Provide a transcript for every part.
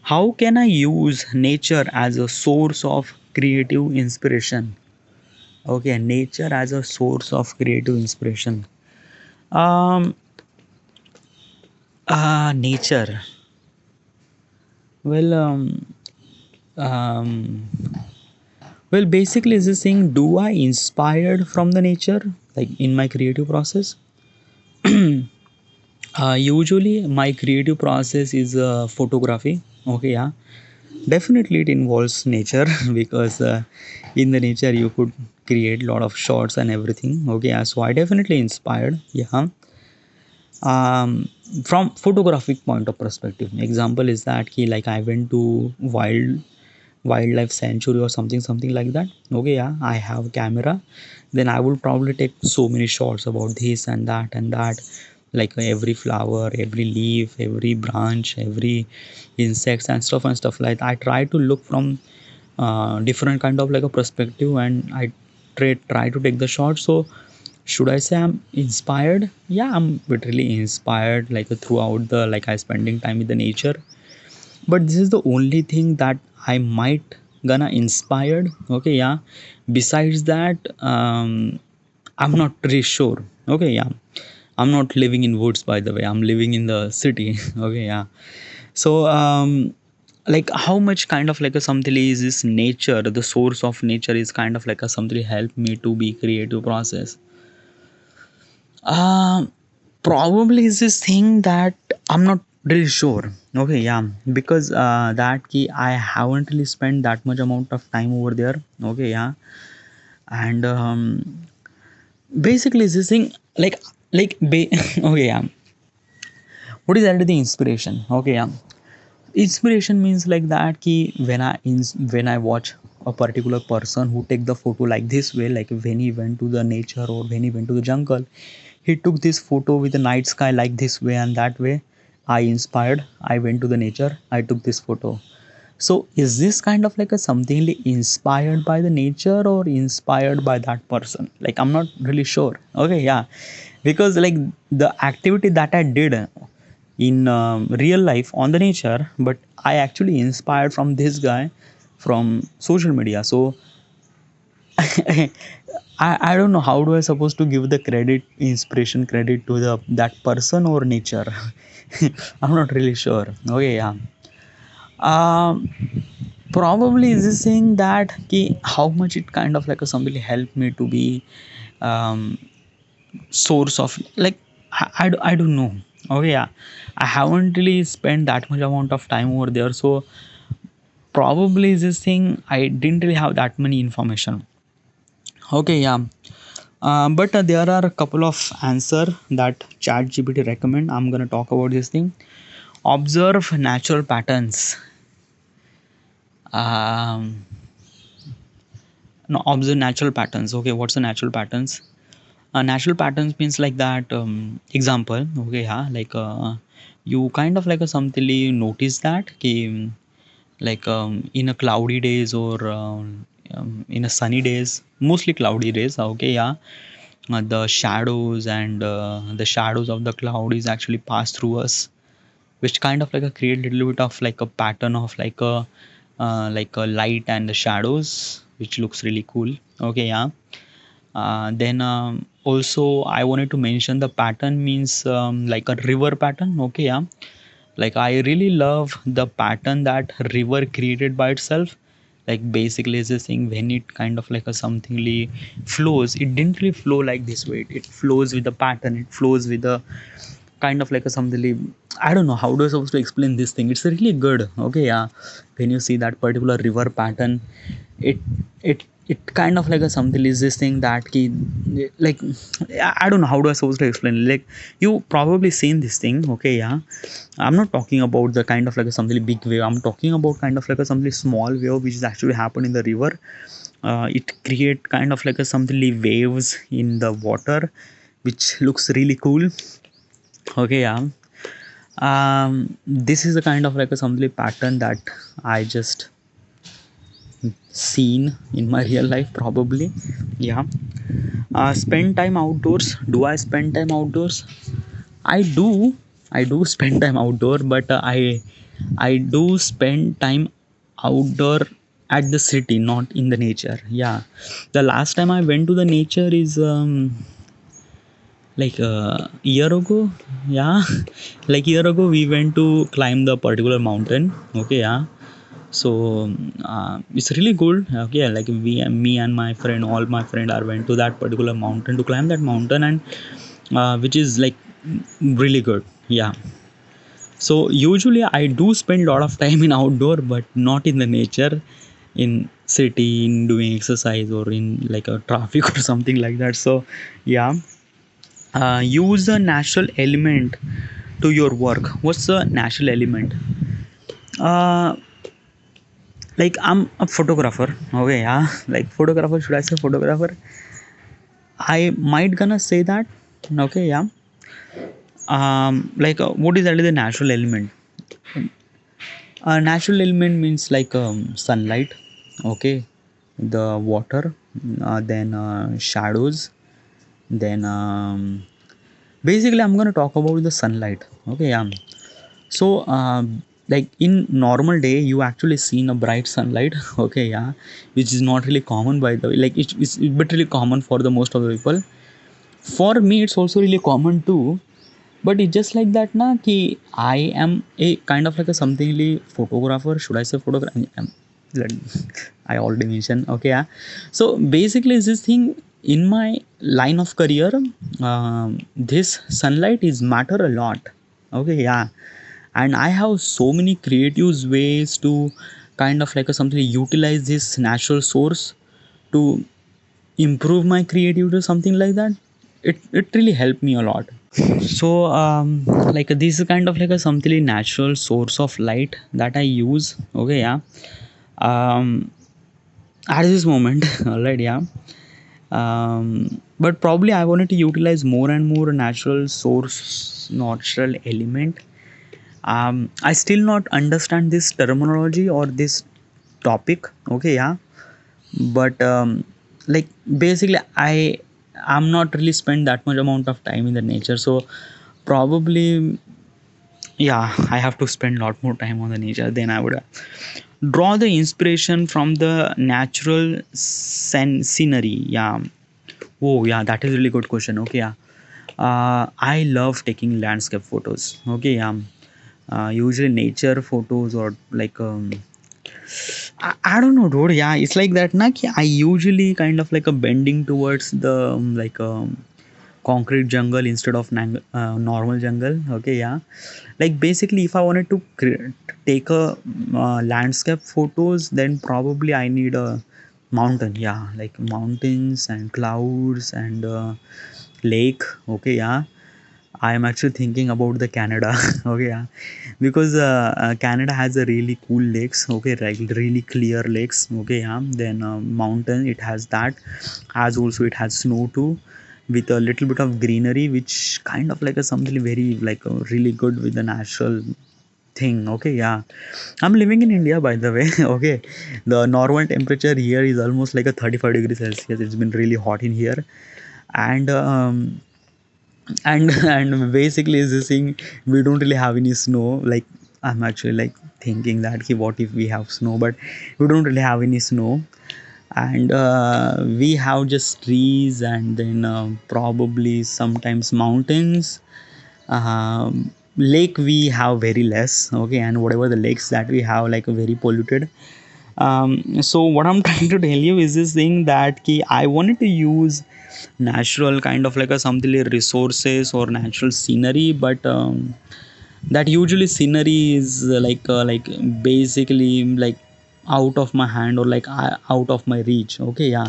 How can I use nature as a source of creative inspiration? Okay, nature as a source of creative inspiration. Um, Nature. Well, um, basically, is this thing, do I inspired from the nature, like in my creative process? Usually, my creative process is photography. Okay, yeah, definitely it involves nature because in the nature you could create a lot of shots and everything. Okay, yeah, so I definitely inspired. Yeah, um, from photographic point of perspective. Example is that like I went to wildlife sanctuary or something like that. Okay, yeah, I have a camera, then I will probably take so many shots about this and that, like every flower, every leaf, every branch, every insects and stuff like that. I try to look from different kind of like a perspective, and I try to take the shot. So should I say I'm inspired? Yeah, I'm literally inspired, like throughout the, like I spending time with the nature. But this is the only thing that I might gonna inspired. Okay, yeah, besides that, I'm not really sure. Okay, yeah, I'm not living in woods, by the way, I'm living in the city. Okay, yeah. So like how much kind of like a something is this nature, the source of nature is kind of like a something help me to be creative process. uh, Probably is this thing that I'm not really sure. Okay, yeah, because that key I haven't really spent that much amount of time over there. Okay, yeah, and basically is this thing, okay, yeah. What is actually the inspiration? Okay, yeah, inspiration means like that ki when I watch a particular person who take the photo like this way, like when he went to the nature or when he went to the jungle, he took this photo with the night sky like this way and that way. I inspired, I went to the nature, I took this photo. So is this kind of like a something inspired by the nature or inspired by that person? Like I'm not really sure. Okay, yeah, because like the activity that I did in real life on the nature, but I actually inspired from this guy from social media. So I don't know how do I supposed to give the credit, inspiration credit to the that person or nature. I'm not really sure. Okay, yeah. um Probably is this saying that ki, how much it kind of like a somebody helped me to be um source of like I don't know. Okay, yeah, I haven't really spent that much amount of time over there, so probably is this thing I didn't really have that many information. Okay, yeah. But there are a couple of answer that chat gpt recommend. I'm gonna talk about this thing. Observe natural patterns. um, no, observe natural patterns. Okay, what's the natural patterns? Natural patterns means like that, example. Okay, yeah, like you kind of like a something you notice that ki, like in a cloudy days or in a sunny days, mostly cloudy days. Okay, yeah, the shadows and the shadows of the cloud is actually pass through us, which kind of like a create little bit of like a pattern of like a light and the shadows, which looks really cool. Okay, yeah. Then also I wanted to mention the pattern means like a river pattern. Okay, yeah, like I really love the pattern that river created by itself. Like basically is this thing when it kind of like a somethingly flows, it didn't really flow like this way, it flows with the pattern, it flows with the kind of like a something. I don't know how do I supposed to explain this thing, it's really good. Okay, yeah, when you see that particular river pattern, it it kind of like a something is this thing that key, like I don't know how do I supposed to explain, like you probably seen this thing. Okay, yeah, I'm not talking about the kind of like a something big wave, I'm talking about kind of like a something small wave which is actually happen in the river. It create kind of like a something waves in the water, which looks really cool. Okay, yeah. This is the kind of like a something pattern that I just seen in my real life probably. Yeah. Spend time outdoors. Do I spend time outdoors? I do. I do spend time outdoor, but I I do spend time outdoor at the city, not in the nature. Yeah, the last time I went to the nature is like a year ago. Yeah, like year ago we went to climb the particular mountain. Okay, yeah. So it's really good. Okay, like me and my friend, all my friend are went to that particular mountain to climb that mountain, and which is like really good. Yeah. So usually I do spend a lot of time in outdoor, but not in the nature, in city, in doing exercise or in like a traffic or something like that. So yeah, use a natural element to your work. What's the natural element? Uh, like I'm a photographer. Okay, yeah, like photographer. Should I say photographer? I might gonna say that. Okay, yeah. Like what is actually the natural element? Natural element means like sunlight, okay, the water, then shadows, then basically I'm gonna talk about the sunlight. Okay, yeah. So like in normal day, you actually seen a bright sunlight. Okay, yeah, which is not really common by the way. Like it's but really common for the most of the people. For me, it's also really common too, but it's just like that na ki I am a kind of like a something photographer. Should I say photographer? I already mentioned. Okay, yeah. So basically is this thing in my line of career. This sunlight is matter a lot. Okay, yeah. And I have so many creative ways to kind of like a something utilize this natural source to improve my creativity or something like that. It really helped me a lot. So like this is kind of like a something natural source of light that I use. Okay, yeah. um at this moment alright, yeah. But probably I wanted to utilize more and more natural source, natural element. I still not understand this terminology or this topic. Okay, yeah. But like basically I'm not really spend that much amount of time in the nature, so probably yeah, I have to spend a lot more time on the nature than I would draw the inspiration from the natural scenery. Yeah. Oh yeah, that is really good question. Okay, yeah. I love taking landscape photos. Okay, yeah. Usually nature photos or like I don't know, dude. Yeah, it's like that. Na, ki I usually kind of like a bending towards the like concrete jungle instead of normal jungle. Okay, yeah. Like basically, if I wanted to take a landscape photos, then probably I need a mountain. Yeah, like mountains and clouds and lake. Okay, yeah. I am actually thinking about the Canada. Okay, yeah, because Canada has a really cool lakes. Okay, like really clear lakes. Okay, yeah. Then mountain, it has that. As also it has snow too, with a little bit of greenery, which kind of like a something very like really good with the natural thing. Okay, yeah. I'm living in India, by the way. Okay, the normal temperature here is almost like a 35 degrees Celsius. It's been really hot in here, and and basically is this thing, we don't really have any snow. Like I'm actually like thinking that okay, what if we have snow, but we don't really have any snow. And we have just trees, and then probably sometimes mountains. Lake we have very less. Okay, and whatever the lakes that we have like very polluted. So what I'm trying to tell you is this thing that ki I wanted to use natural kind of like a something like resources or natural scenery, but that usually scenery is like basically like out of my hand or like out of my reach. Okay, yeah.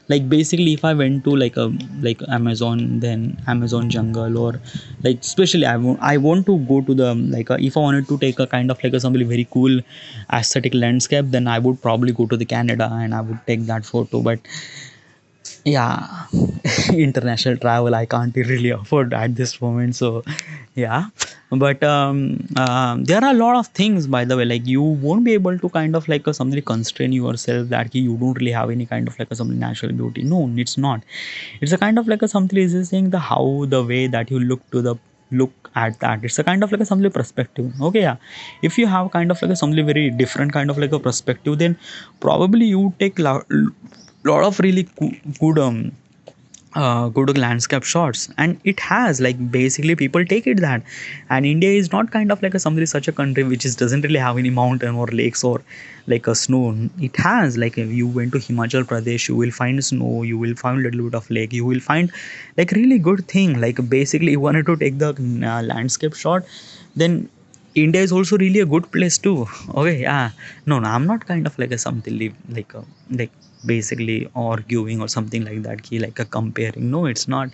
Like basically if I went to like a like Amazon, then Amazon jungle, or like especially I want to go to the like if I wanted to take a kind of like a something very cool aesthetic landscape, then I would probably go to the Canada and I would take that photo. But yeah, international travel I can't really afford at this moment. So yeah, but there are a lot of things, by the way, like you won't be able to kind of like something constrain yourself that you don't really have any kind of like a something natural beauty. No, it's not. It's a kind of like a something is saying the how the way that you look to the look at that. It's a kind of like a something perspective. Okay, yeah. If you have kind of like a something very different kind of like a perspective, then probably you take lot of really good good landscape shots, and it has like basically people take it that. And India is not kind of like a somebody such a country which is doesn't really have any mountain or lakes or like a snow. It has like if you went to Himachal Pradesh, you will find snow, you will find little bit of lake, you will find like really good thing. Like basically you wanted to take the landscape shot, then India is also really a good place too. Okay, yeah. No, no, I'm not kind of like a something like basically arguing or something like that. Ki like a comparing. No, it's not.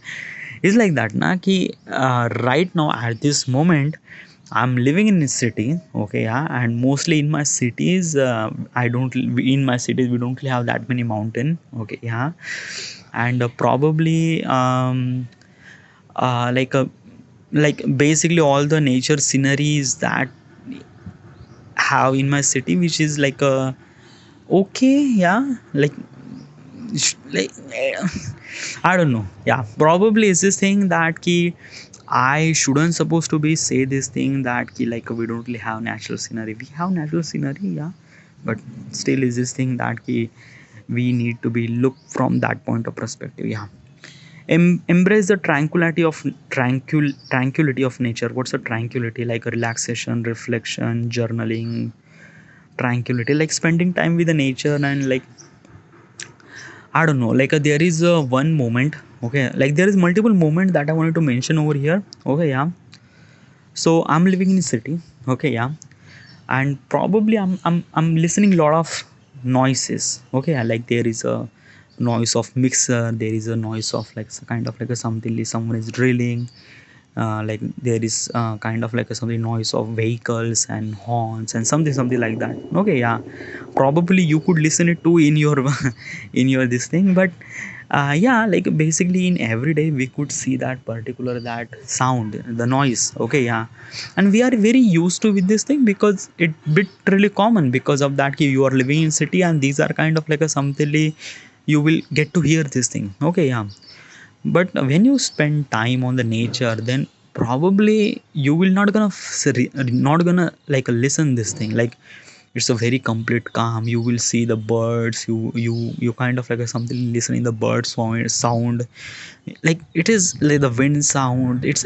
It's like that, na ki right now at this moment, I'm living in a city. Okay, yeah, and mostly in my cities, I don't. In my cities, we don't really have that many mountain. Okay, yeah, and probably like a like basically all the nature sceneries that have in my city, which is like a okay, yeah, like I don't know, yeah, probably is this thing that ki I shouldn't supposed to be say this thing that ki like we don't really have natural scenery. We have natural scenery, yeah, but still is this thing that ki we need to be look from that point of perspective, yeah. Embrace the tranquility of nature. What's the tranquility? Like a relaxation, reflection, journaling, tranquility, like spending time with the nature. And like I don't know, like there is one moment. Okay, like there is multiple moment that I wanted to mention over here. Okay, yeah. So I'm living in a city. Okay, yeah, and probably I'm listening a lot of noises. Okay, like there is a noise of mixer, there is a noise of like kind of like a something someone is drilling, like there is kind of like a something noise of vehicles and horns and something like that. Okay, yeah, probably you could listen it too in your in your this thing, but yeah, like basically in every day we could see that particular that sound, the noise. Okay, yeah, and we are very used to with this thing because it bit really common because of that you are living in city and these are kind of like a something you will get to hear this thing. Okay, yeah, but when you spend time on the nature, then probably you will not gonna not gonna like listen this thing like it's a very complete calm. You will see the birds, you kind of like a something listening the bird sound, like it is like the wind sound. It's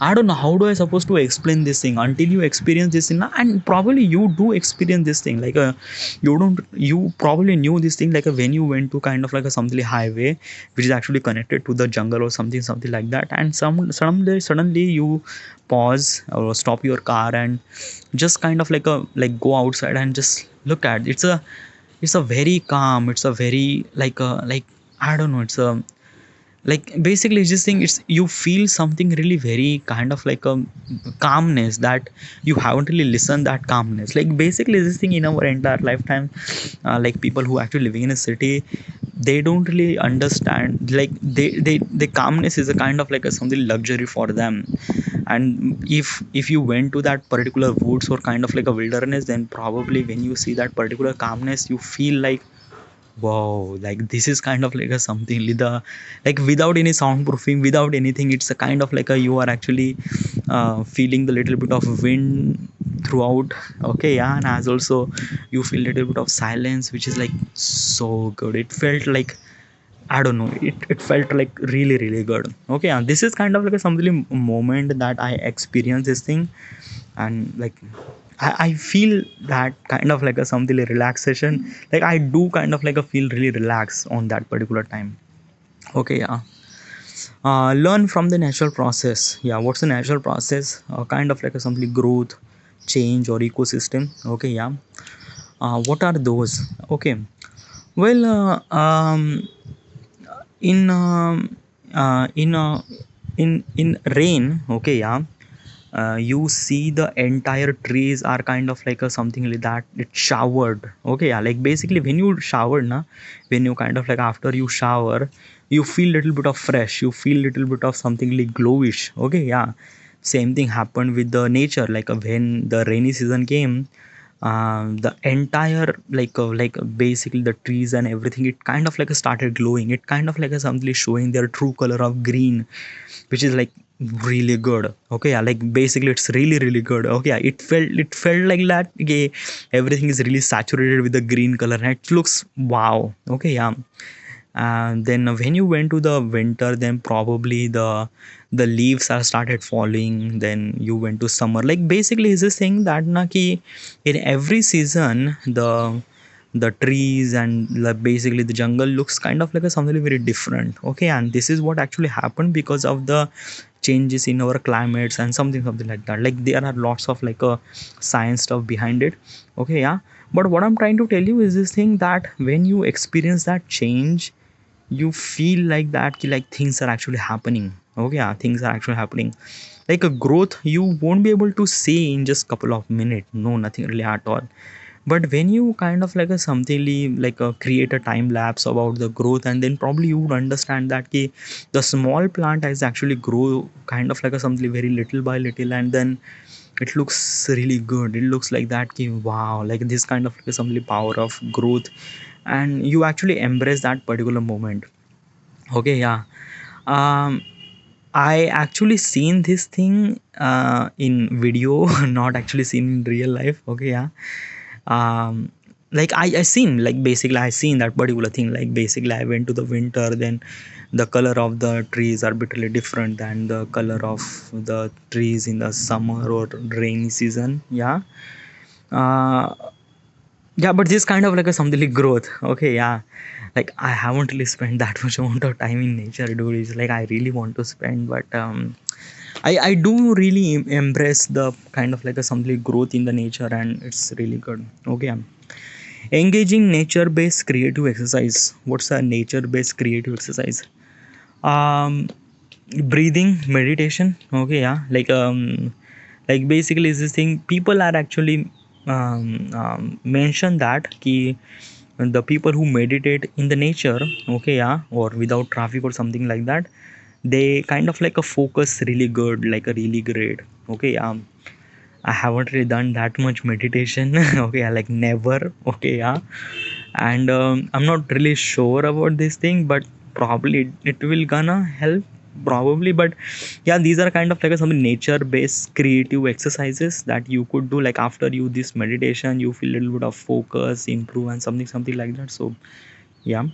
I don't know how do I supposed to explain this thing until you experience this thing. And probably you do experience this thing like a you don't you probably knew this thing like a when you went to kind of like a something highway which is actually connected to the jungle or something like that, and suddenly you pause or stop your car and just kind of like a like go outside and just look at it's a very calm, it's a very like I don't know, it's a like basically it's just thing, it's you feel something really very kind of like a calmness that you haven't really listened that calmness. Like basically this thing in our entire lifetime, like people who actually living in a city, they don't really understand like the calmness is a kind of like a something luxury for them. And if you went to that particular woods or kind of like a wilderness, then probably when you see that particular calmness you feel like wow, like this is kind of like a something the like without any soundproofing, without anything, it's a kind of like a you are actually feeling the little bit of wind throughout. Okay, yeah, and as also you feel little bit of silence which is like so good. It felt like I don't know, it felt like really good. Okay, and this is kind of like a something moment that I experienced this thing. And like I feel that kind of like a something like relaxation. Like I do kind of like a feel really relaxed on that particular time. Okay, yeah. Learn from the natural process. Yeah, what's the natural process? Kind of like a something growth, change or ecosystem. Okay, yeah. What are those? Okay. Well, in uh, in uh, in rain. Okay, yeah, you see the entire trees are kind of like a something like that it showered. Okay, yeah, like basically when you shower na, when you kind of like after you shower you feel little bit of fresh, you feel little bit of something like glowish. Okay, yeah, same thing happened with the nature. Like when the rainy season came, the entire basically the trees and everything, it kind of like started glowing. It kind of like a something showing their true color of green, which is like really good. Okay, yeah, like basically it's really really good. Okay, yeah, it felt like that. Okay, everything is really saturated with the green color and it looks wow. Okay, yeah. And then when you went to the winter, then probably the leaves are started falling. Then you went to summer. Like basically is this thing that na ki in every season the trees and basically the jungle looks kind of like a something very different. Okay, and this is what actually happened because of the changes in our climates and something like that. Like there are lots of like a science stuff behind it. Okay, yeah. But what I'm trying to tell you is this thing that when you experience that change, you feel like that ki, like things are actually happening. Okay, yeah, things are actually happening. Like a growth you won't be able to see in just couple of minutes, no, nothing really at all. But when you kind of like a something like a create a time lapse about the growth, and then probably you would understand that ki, the small plant has actually grow kind of like a something very little by little, and then it looks really good. It looks like that ki, wow, like this kind of like something power of growth, and you actually embrace that particular moment. Okay, yeah. um I actually seen this thing in video, not actually seen in real life. Okay, yeah. Like I seen like basically I seen that particular thing. Like basically I went to the winter, then the color of the trees are bitterly different than the color of the trees in the summer or rainy season. Yeah. Uh, yeah, but this kind of like a something like growth. Okay, yeah. Like I haven't really spent that much amount of time in nature, dude. It's like I really want to spend, but I do really embrace the kind of like a something growth in the nature, and it's really good. Okay, engaging nature based creative exercise. What's a nature based creative exercise? um Breathing meditation. Okay, yeah. Like basically is this thing people are actually mention that ki the people who meditate in the nature, okay, yeah, or without traffic or something like that, they kind of like a focus really good, like a really great. Okay, I haven't really done that much meditation. Okay, I like never. Okay, yeah. And I'm not really sure about this thing, but probably it will gonna help, probably. But yeah, these are kind of like some nature based creative exercises that you could do. Like after you this meditation, you feel a little bit of focus improve and something like that. So yeah.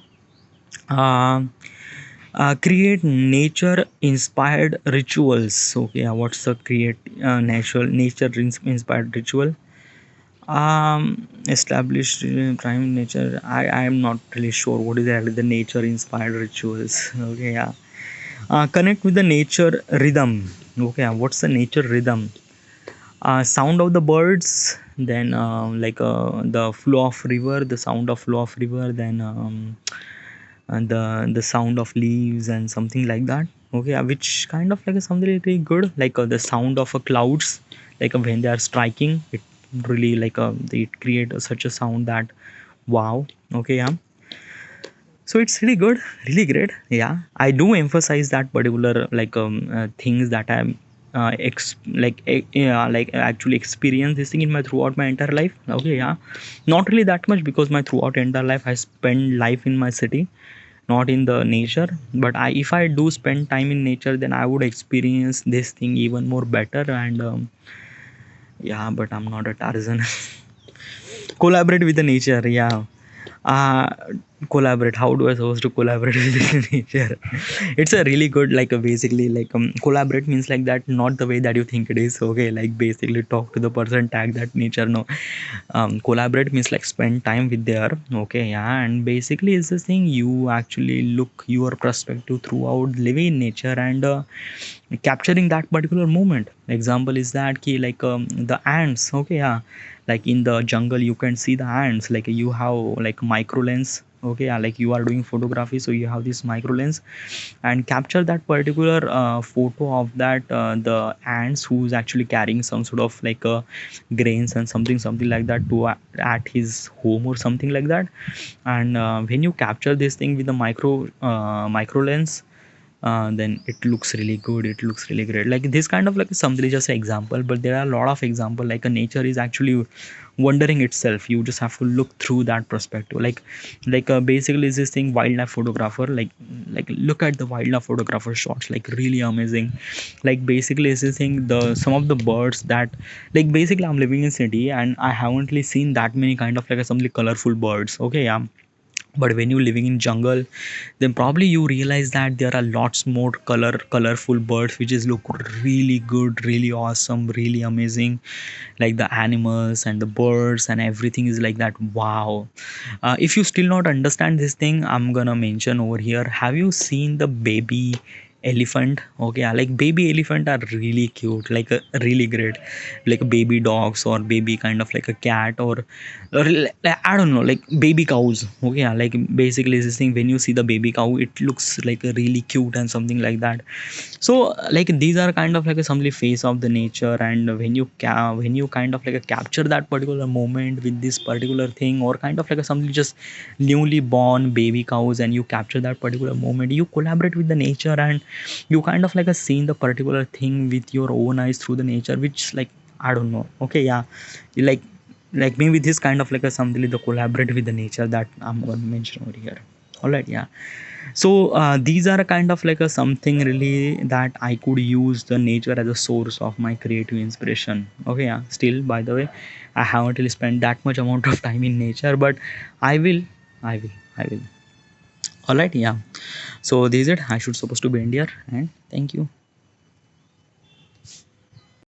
um Create nature inspired rituals. Okay, what's the create natural nature inspired ritual? Established prime nature. I am not really sure what is actually the nature inspired rituals. Okay, yeah. Connect with the nature rhythm. Okay, what's the nature rhythm? Sound of the birds, then the flow of river, the sound of flow of river, then and the sound of leaves and something like that. Okay, which kind of like something really good, like the sound of clouds, like when they are striking, it really like they create such a sound that wow. Okay, yeah. So it's really good, really great. Yeah, I do emphasize that particular things that I'm yeah, like actually experience this thing in my throughout my entire life. Okay, yeah. Not really that much because my throughout entire life I spend life in my city, not in the nature. But I if I do spend time in nature, then I would experience this thing even more better. And yeah, but I'm not a Tarzan. Collaborate with the nature, yeah. uh Collaborate, how do I supposed to collaborate with the nature? It's a really good like basically like collaborate means like that, not the way that you think it is. Okay, like basically talk to the person, tag that nature, no. Collaborate means like spend time with their. Okay, yeah. And basically is this thing you actually look your perspective throughout living in nature and capturing that particular moment. Example is that key like the ants. Okay, yeah. Like in the jungle you can see the ants, like you have like micro lens. Okay, yeah, like you are doing photography, so you have this micro lens and capture that particular photo of that the ants who's actually carrying some sort of like grains and something like that to at his home or something like that. And when you capture this thing with the micro lens, then it looks really good, it looks really great. Like this kind of like something is just an example, but there are a lot of example. Like a nature is actually wondering itself. You just have to look through that perspective. Basically is this thing wildlife photographer, like look at the wildlife photographer shots, like really amazing. Like basically is this thing, the some of the birds that, like basically I'm living in city and I haven't really seen that many kind of like some colorful birds. Okay, yeah, but when you're living in jungle, then probably you realize that there are lots more colorful birds which is look really good, really awesome, really amazing. Like the animals and the birds and everything is like that. Wow. If you still not understand this thing, I'm gonna mention over here, have you seen the baby elephant? Okay, yeah, like baby elephant are really cute, like a really great, like baby dogs or baby kind of like a cat, or I don't know, like baby cows. Okay, yeah, like basically this thing, when you see the baby cow, it looks like a really cute and something like that. So like these are kind of like a some face of the nature, and when you kind of like a capture that particular moment with this particular thing, or kind of like a something just newly born baby cows, and you capture that particular moment, you collaborate with the nature, and you kind of like a seen the particular thing with your own eyes through the nature, which like I don't know. Okay, yeah, like like maybe this kind of like a something the collaborate with the nature that I'm going to mention over here. All right, yeah. So these are kind of like a something really that I could use the nature as a source of my creative inspiration. Okay, yeah, still by the way, I haven't really spent that much amount of time in nature, but I will, I will. All right, yeah. So this is it, I should supposed to be in here, and thank you.